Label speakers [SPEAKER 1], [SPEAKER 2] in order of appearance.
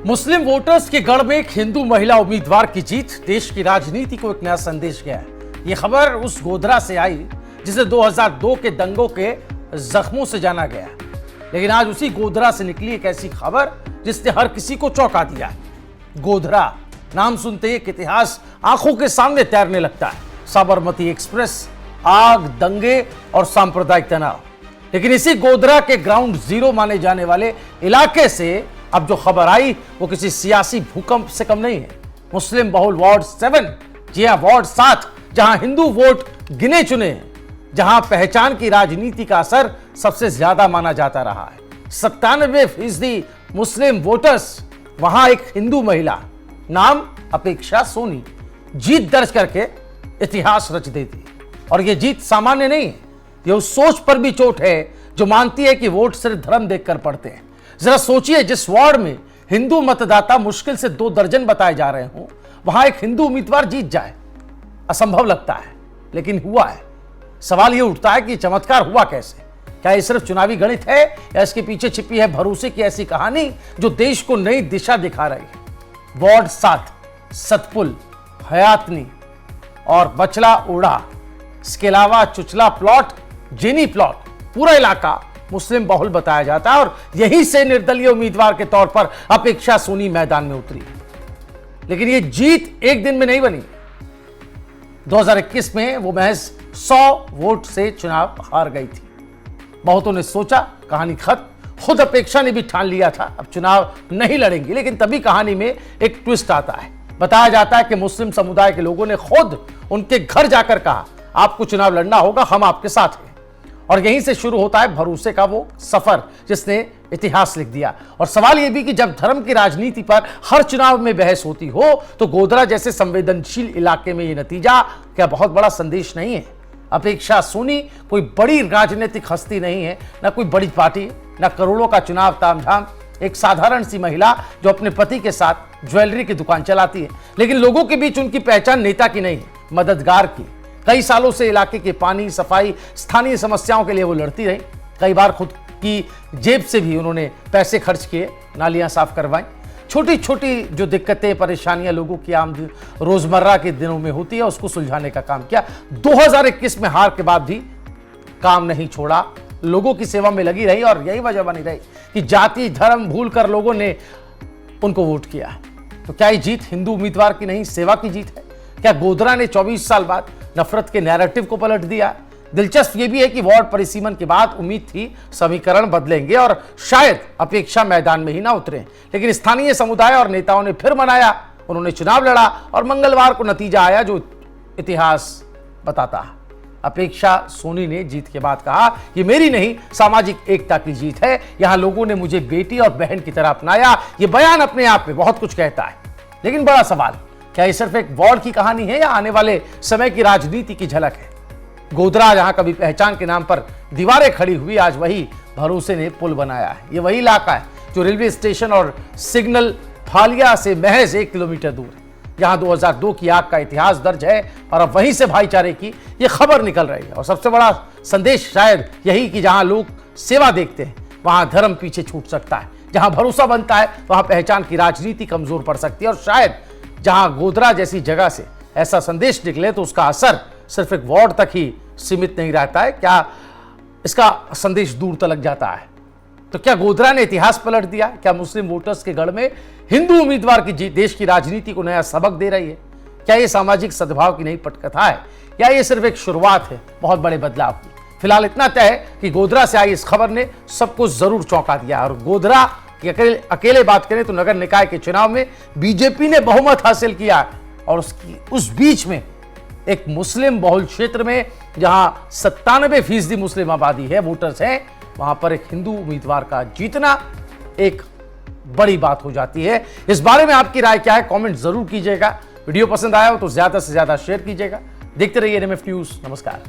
[SPEAKER 1] मुस्लिम voters के गढ़ में एक हिंदू महिला उम्मीदवार की जीत देश की राजनीति को एक नया संदेश गया है। ये खबर उस गोधरा से आई जिसे 2002 के दंगों के जख्मों से जाना गया, लेकिन आज उसी गोधरा से निकली एक ऐसी खबर जिसने हर किसी को चौंका दिया। गोधरा नाम सुनते ही एक इतिहास आंखों के सामने तैरने लगता है। साबरमती एक्सप्रेस, आग, दंगे और सांप्रदायिक तनाव। लेकिन इसी गोधरा के ग्राउंड जीरो माने जाने वाले इलाके से अब जो खबर आई वो किसी सियासी भूकंप से कम नहीं है। मुस्लिम बहुल वार्ड 7, जी हां वार्ड 7, जहां हिंदू वोट गिने चुने हैं, जहां पहचान की राजनीति का असर सबसे ज्यादा माना जाता रहा है। 97% मुस्लिम वोटर्स, वहां एक हिंदू महिला, नाम अपेक्षा सोनी, जीत दर्ज करके इतिहास रच देती। और यह जीत सामान्य नहीं है, यह उस सोच पर भी चोट है जो मानती है कि वोट सिर्फ धर्म देखकर पड़ते हैं। जरा सोचिए, जिस वार्ड में हिंदू मतदाता मुश्किल से 2 दर्जन बताए जा रहे हों, वहां एक हिंदू उम्मीदवार जीत जाए, असंभव लगता है, लेकिन हुआ है। सवाल यह उठता है कि चमत्कार हुआ कैसे? क्या यह सिर्फ चुनावी गणित है या इसके पीछे छिपी है भरोसे की ऐसी कहानी जो देश को नई दिशा दिखा रही है? वार्ड 7, सतपुल, हयातनी और बचला उड़ा, इसके अलावा चुचला प्लॉट, जेनी प्लॉट, पूरा इलाका मुस्लिम बहुल बताया जाता है और यहीं से निर्दलीय उम्मीदवार के तौर पर अपेक्षा सोनी मैदान में उतरी। लेकिन यह जीत एक दिन में नहीं बनी। 2021 में वो महज 100 वोट से चुनाव हार गई थी। बहुतों ने सोचा कहानी खत्म, खुद अपेक्षा ने भी ठान लिया था अब चुनाव नहीं लड़ेंगी। लेकिन तभी कहानी में एक ट्विस्ट आता है। बताया जाता है कि मुस्लिम समुदाय के लोगों ने खुद उनके घर जाकर कहा, आपको चुनाव लड़ना होगा, हम आपके साथ हैं। और यहीं से शुरू होता है भरोसे का वो सफर जिसने इतिहास लिख दिया। और सवाल यह भी कि जब धर्म की राजनीति पर हर चुनाव में बहस होती हो तो गोधरा जैसे संवेदनशील इलाके में यह नतीजा क्या बहुत बड़ा संदेश नहीं है? अपेक्षा सोनी कोई बड़ी राजनीतिक हस्ती नहीं है, ना कोई बड़ी पार्टी, ना करोड़ों का चुनाव तामझाम। एक साधारण सी महिला जो अपने पति के साथ ज्वेलरी की दुकान चलाती है, लेकिन लोगों के बीच उनकी पहचान नेता की नहीं है, मददगार की। कई सालों से इलाके के पानी, सफाई, स्थानीय समस्याओं के लिए वो लड़ती रही। कई बार खुद की जेब से भी उन्होंने पैसे खर्च किए, नालियां साफ करवाई। छोटी छोटी जो दिक्कतें, परेशानियां लोगों की आम रोजमर्रा के दिनों में होती है, उसको सुलझाने का काम किया। 2021 में हार के बाद भी काम नहीं छोड़ा, लोगों की सेवा में लगी रही। और यही वजह बनी रही कि जाति धर्म भूलकर लोगों ने उनको वोट किया। तो क्या ये जीत हिंदू उम्मीदवार की नहीं, सेवा की जीत है? क्या गोधरा ने 24 साल बाद नफरत के नैरेटिव को पलट दिया? दिलचस्प यह भी है कि वार्ड परिसीमन के बाद उम्मीद थी समीकरण बदलेंगे और शायद अपेक्षा मैदान में ही ना उतरे। लेकिन स्थानीय समुदाय और नेताओं ने फिर मनाया, उन्होंने चुनाव लड़ा और मंगलवार को नतीजा आया जो इतिहास बताता है। अपेक्षा सोनी ने जीत के बाद कहा, यह मेरी नहीं, सामाजिक एकता की जीत है। यहां लोगों ने मुझे बेटी और बहन की तरह अपनाया। यह बयान अपने आप में बहुत कुछ कहता है। लेकिन बड़ा सवाल, क्या यह सिर्फ एक वार्ड की कहानी है या आने वाले समय की राजनीति की झलक है? गोधरा जहां कभी पहचान के नाम पर दीवारें खड़ी हुई, आज वही भरोसे ने पुल बनाया है। यह वही इलाका है जो रेलवे स्टेशन और सिग्नल फालिया से महज 1 किलोमीटर दूर है, जहां 2002 की आग का इतिहास दर्ज है। और अब वहीं से भाईचारे की यह खबर निकल रही है। और सबसे बड़ा संदेश शायद यही कि जहां लोग सेवा देखते हैं वहां धर्म पीछे छूट सकता है, जहां भरोसा बनता है वहां पहचान की राजनीति कमजोर पड़ सकती है। और शायद जहां गोधरा जैसी जगह से ऐसा संदेश निकले तो उसका असर सिर्फ एक वार्ड तक ही सीमित नहीं रहता है, क्या इसका संदेश दूर तक जाता है? तो क्या गोधरा ने इतिहास पलट दिया? क्या मुस्लिम वोटर्स के गढ़ में हिंदू उम्मीदवार की जीत देश की राजनीति को नया सबक दे रही है? क्या यह सामाजिक सद्भाव की नई पटकथा है या यह सिर्फ एक शुरुआत है बहुत बड़े बदलाव की? फिलहाल इतना तय है कि गोधरा से आई इस खबर ने सबको जरूर चौंका दिया। और गोधरा की अकेले बात करें तो नगर निकाय के चुनाव में बीजेपी ने बहुमत हासिल किया और उस बीच में एक मुस्लिम बहुल क्षेत्र में जहां 97% मुस्लिम आबादी है, वोटर्स हैं, वहां पर एक हिंदू उम्मीदवार का जीतना एक बड़ी बात हो जाती है। इस बारे में आपकी राय क्या है? कमेंट जरूर कीजिएगा। वीडियो पसंद आया हो तो ज्यादा से ज्यादा शेयर कीजिएगा। देखते रहिए NMF न्यूज। नमस्कार।